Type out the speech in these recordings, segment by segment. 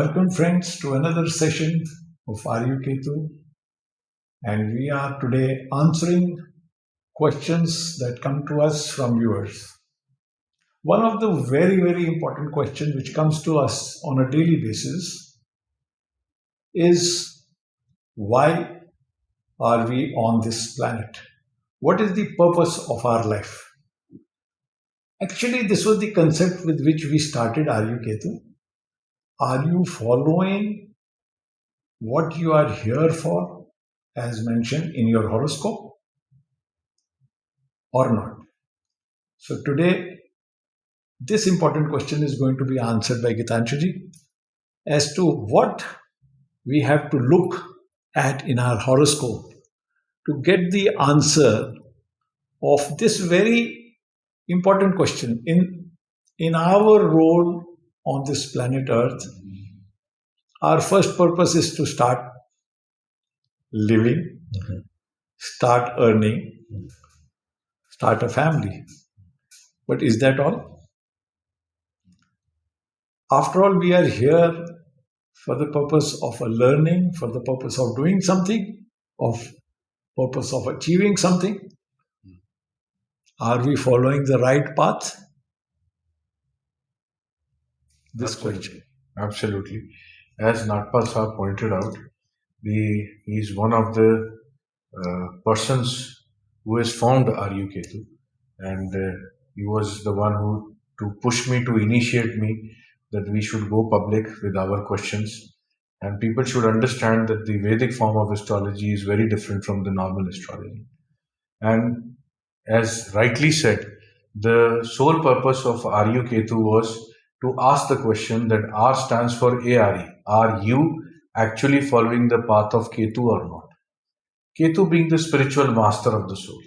Welcome, friends, to another session of Are You Ketu? And we are today answering questions that come to us from viewers. One of the very important questions which comes to us on a daily basis is why are we on this planet? What is the purpose of our life? Actually, this was the concept with which we started Are You Ketu? Are you following what you are here for, as mentioned in your horoscope, or not? So today, this important question is going to be answered by Gitanshiji as to what we have to look at in our horoscope to get the answer of this very important question. In our role on this planet Earth, our first purpose is to start living, start earning, start a family. But is that all? After all, we are here for the purpose of a learning, for the purpose of doing something, of purpose of achieving something. Are we following the right path? This question. Absolutely. As Natpal Saab pointed out, he is one of the persons who has formed RU-Ketu, and he was the one who to push me, to initiate me that we should go public with our questions, and people should understand that the Vedic form of astrology is very different from the normal astrology. And as rightly said, the sole purpose of RU-Ketu was to ask the question that R stands for ARE. Are you actually following the path of Ketu or not? Ketu being the spiritual master of the soul.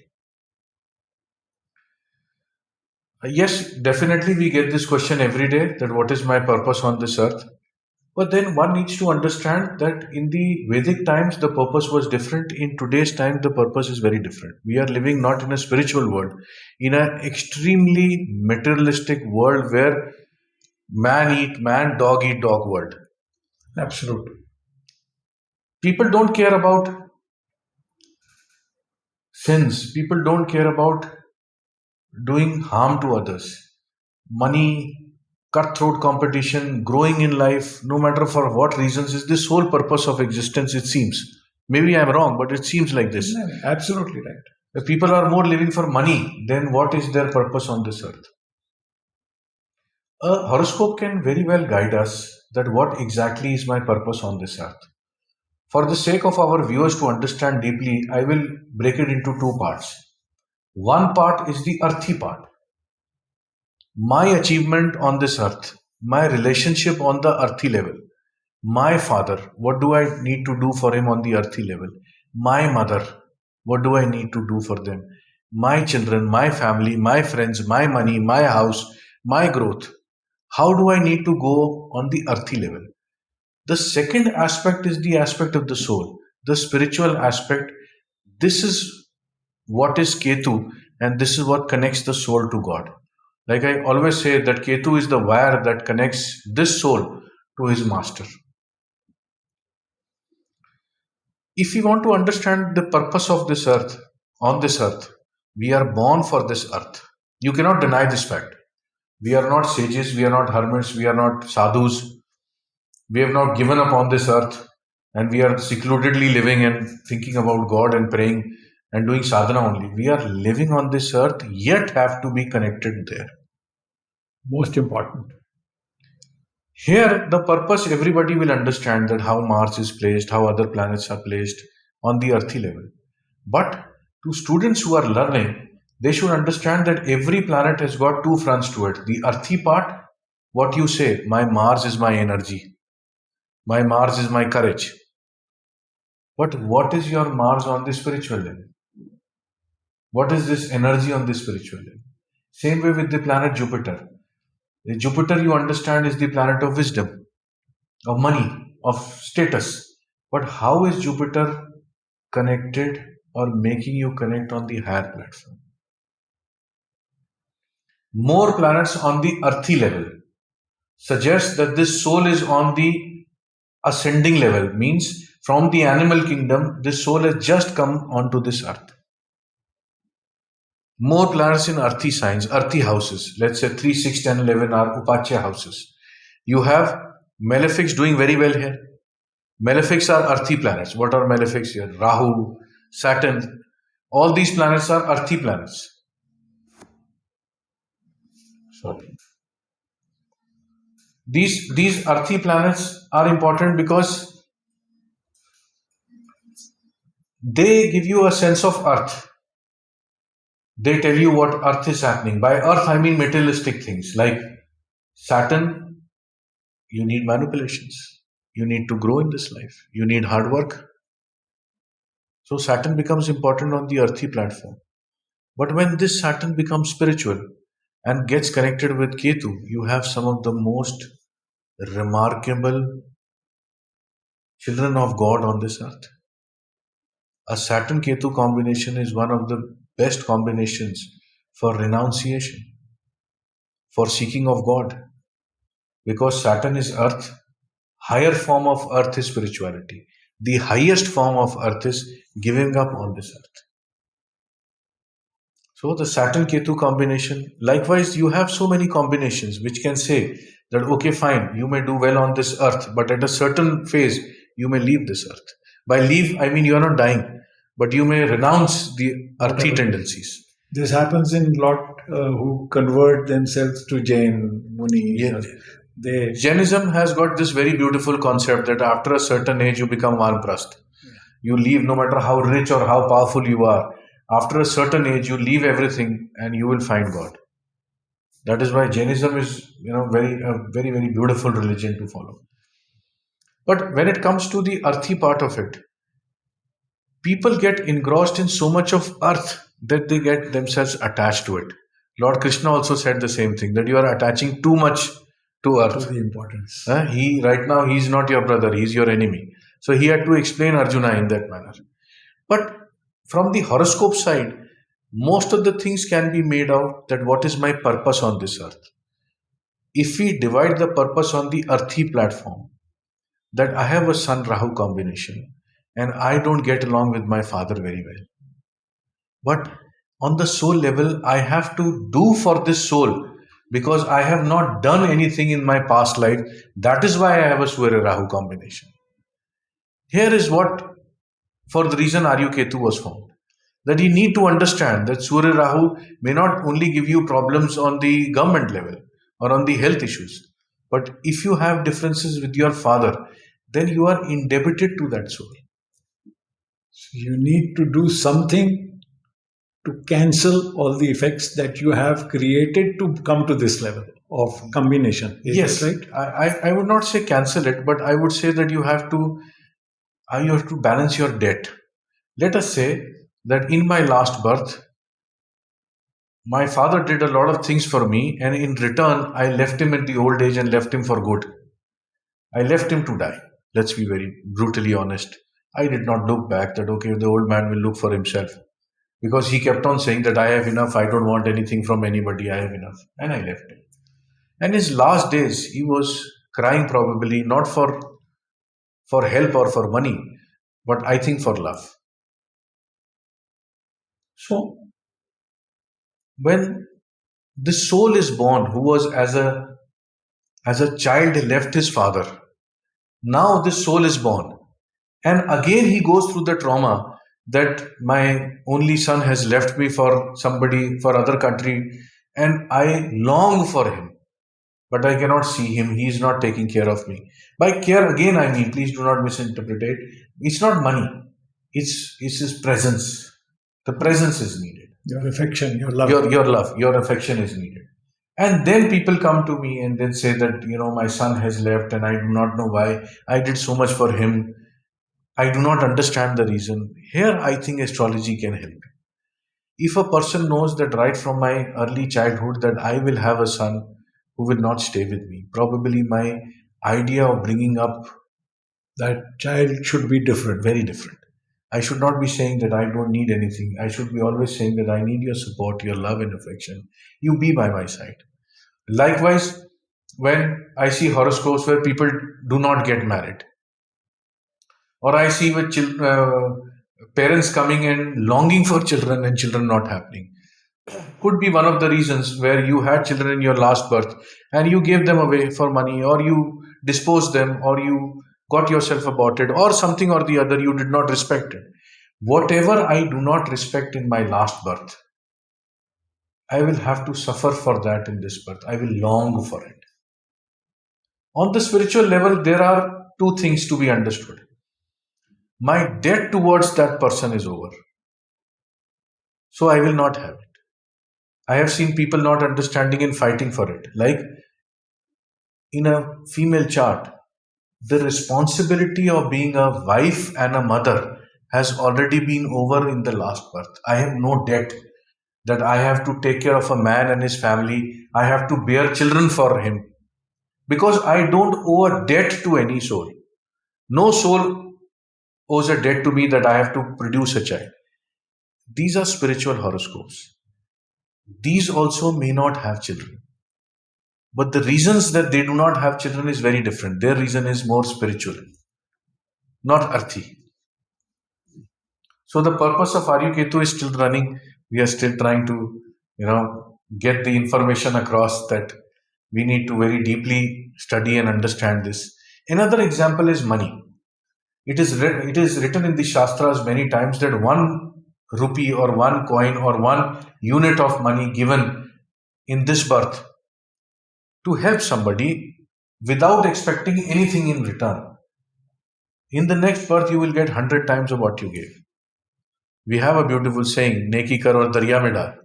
Yes, definitely we get this question every day, that what is my purpose on this earth? But then one needs to understand that in the Vedic times, the purpose was different. In today's time, the purpose is very different. We are living not in a spiritual world, in an extremely materialistic world where man eat man, dog eat dog world. Absolutely. People don't care about sins. People don't care about doing harm to others. Money, cutthroat competition, growing in life, no matter for what reasons, is the sole purpose of existence, it seems. Maybe I'm wrong, but it seems like this. No, absolutely right. The people are more living for money than what is their purpose on this earth. A horoscope can very well guide us that what exactly is my purpose on this earth. For the sake of our viewers to understand deeply, I will break it into two parts. One part is the earthy part. My achievement on this earth, my relationship on the earthy level. My father, what do I need to do for him on the earthy level? My mother, what do I need to do for them? My children, my family, my friends, my money, my house, my growth. How do I need to go on the earthy level? The second aspect is the aspect of the soul, the spiritual aspect. This is what is Ketu, and this is what connects the soul to God. Like I always say, that Ketu is the wire that connects this soul to his master. If we want to understand the purpose of this earth, on this earth, we are born for this earth. You cannot deny this fact. We are not sages, we are not hermits, we are not sadhus. We have not given up on this earth and we are secludedly living and thinking about God and praying and doing sadhana only. We are living on this earth, yet have to be connected there. Most important. Here, the purpose, everybody will understand that how Mars is placed, how other planets are placed on the earthy level. But to students who are learning, they should understand that every planet has got two fronts to it. The earthy part, what you say, my Mars is my energy, my Mars is my courage. But what is your Mars on the spiritual level? What is this energy on the spiritual level? Same way with the planet Jupiter. Jupiter, you understand, is the planet of wisdom, of money, of status. But how is Jupiter connected or making you connect on the higher platform? More planets on the earthy level suggest that this soul is on the ascending level, means from the animal kingdom, this soul has just come onto this earth. More planets in earthy signs, earthy houses. Let's say 3, 6, 10, 11 are Upachya houses. You have malefics doing very well here. Malefics are earthy planets. What are malefics here? Rahu, Saturn. All these planets are earthy planets. Sorry. These earthy planets are important because they give you a sense of earth. They tell you what earth is happening. By earth, I mean materialistic things like Saturn. You need manipulations. You need to grow in this life. You need hard work. So Saturn becomes important on the earthy platform. But when this Saturn becomes spiritual and gets connected with Ketu, you have some of the most remarkable children of God on this earth. A Saturn Ketu combination is one of the best combinations for renunciation, for seeking of God, because Saturn is earth. Higher form of earth is spirituality. The highest form of earth is giving up on this earth. So the Saturn Ketu combination, likewise, you have so many combinations which can say that okay, fine, you may do well on this earth, but at a certain phase, you may leave this earth. By leave, I mean you are not dying, but you may renounce the earthy tendencies. This happens in lot who convert themselves to Jain Muni. Yeah. They Jainism has got this very beautiful concept that after a certain age you become vanprasth. You leave no matter how rich or how powerful you are. After a certain age, you leave everything and you will find God. That is why Jainism is, very, very beautiful religion to follow. But when it comes to the earthy part of it, people get engrossed in so much of earth that they get themselves attached to it. Lord Krishna also said the same thing, that you are attaching too much to earth. the importance. He right now he is not your brother, he is your enemy. So he had to explain Arjuna in that manner. But from the horoscope side, most of the things can be made out that what is my purpose on this earth. If we divide the purpose on the earthy platform, that I have a Sun Rahu combination and I don't get along with my father very well. But on the soul level, I have to do for this soul because I have not done anything in my past life. That is why I have a Surya Rahu combination. Here is what, for the reason Aryu Ketu was found, that you need to understand that Surya Rahu may not only give you problems on the government level or on the health issues, but if you have differences with your father, then you are indebted to that soul. So you need to do something to cancel all the effects that you have created to come to this level of combination. Is Yes, that right? I would not say cancel it, but I would say that you have to balance your debt. Let us say that in my last birth, my father did a lot of things for me, and in return, I left him at the old age and left him for good. I left him to die. Let's be very brutally honest. I did not look back that, okay, the old man will look for himself. Because he kept on saying that I have enough, I don't want anything from anybody, I have enough. And I left him. And his last days, he was crying probably not for help or for money, but I think for love. So when the soul is born, who was as a child left his father, now this soul is born, and again he goes through the trauma that my only son has left me for somebody, for other country, and I long for him, but I cannot see him. He is not taking care of me. By care, again, I mean, please do not misinterpret it. It's not money. It's his presence. The presence is needed. Your affection, your love. Your love, your affection is needed. And then people come to me and then say that, my son has left and I do not know why. I did so much for him. I do not understand the reason. Here, I think astrology can help. If a person knows that right from my early childhood that I will have a son who will not stay with me, probably my idea of bringing up that child should be different. very different. I should not be saying that I don't need anything. I should be always saying that I need your support, your love and affection. You be by my side. Likewise, when I see horoscopes where people do not get married, or I see with parents coming and longing for children and children not happening. Could be one of the reasons where you had children in your last birth and you gave them away for money, or you disposed them, or you got yourself aborted, or something or the other. You did not respect it. Whatever I do not respect in my last birth, I will have to suffer for that in this birth. I will long for it. On the spiritual level, there are two things to be understood. My debt towards that person is over, so I will not have it. I have seen people not understanding and fighting for it. Like in a female chart, the responsibility of being a wife and a mother has already been over in the last birth. I have no debt that I have to take care of a man and his family. I have to bear children for him because I don't owe a debt to any soul. No soul owes a debt to me that I have to produce a child. These are spiritual horoscopes. These also may not have children. But the reasons that they do not have children is very different. Their reason is more spiritual, not earthy. So the purpose of Ketu is still running. We are still trying to, get the information across that we need to very deeply study and understand this. Another example is money. It is written in the Shastras many times that one rupee or one coin or one unit of money given in this birth to help somebody without expecting anything in return. In the next birth, you will get 100 times of what you gave. We have a beautiful saying, Neki kar aur darya mein daal.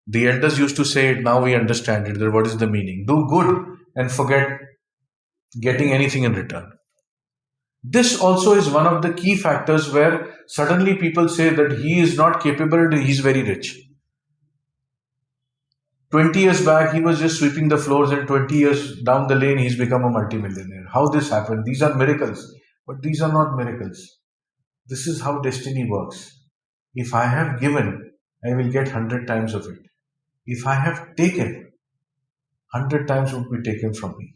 The elders used to say it, now we understand it, that what is the meaning. Do good and forget getting anything in return. This also is one of the key factors where suddenly people say that he is not capable, he is very rich. 20 years back, he was just sweeping the floors, and 20 years down the lane, he's become a multimillionaire. How this happened? These are miracles, but these are not miracles. This is how destiny works. If I have given, I will get 100 times of it. If I have taken, 100 times would be taken from me.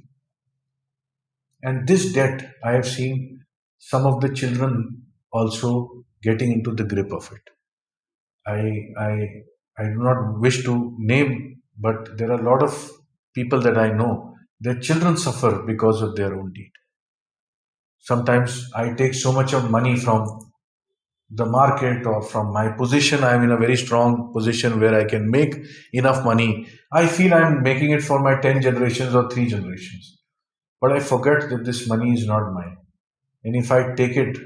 And this debt, I have seen some of the children also getting into the grip of it. I do not wish to name, but there are a lot of people that I know, their children suffer because of their own deed. Sometimes I take so much of money from the market or from my position. I'm in a very strong position where I can make enough money. I feel I'm making it for my 10 generations or 3 generations. But I forget that this money is not mine. And if I take it,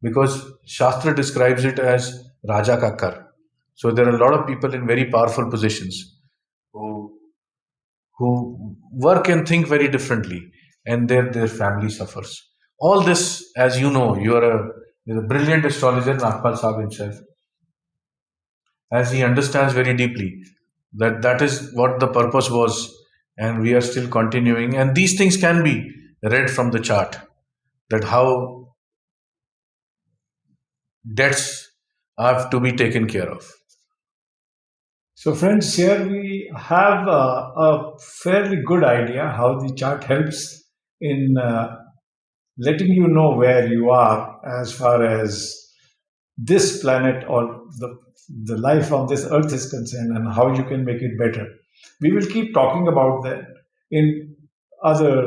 because Shastra describes it as Raja ka kar. So there are a lot of people in very powerful positions who who work and think very differently, and their family suffers. All this, as you know, you're a brilliant astrologer, Nagpal Saab himself, as he understands very deeply that that is what the purpose was, and we are still continuing. And these things can be read from the chart, that how debts have to be taken care of. So, friends, here we have a fairly good idea how the chart helps in letting you know where you are as far as this planet or the life on this earth is concerned, and how you can make it better. We will keep talking about that in other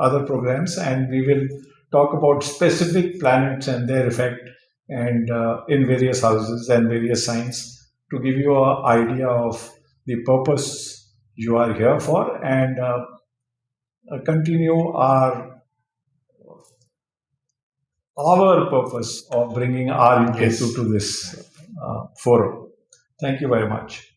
other programs, and we will talk about specific planets and their effect, and in various houses and various signs, to give you an idea of the purpose you are here for, and continue our purpose of bringing our Ketu Yes. to this forum. Thank you very much.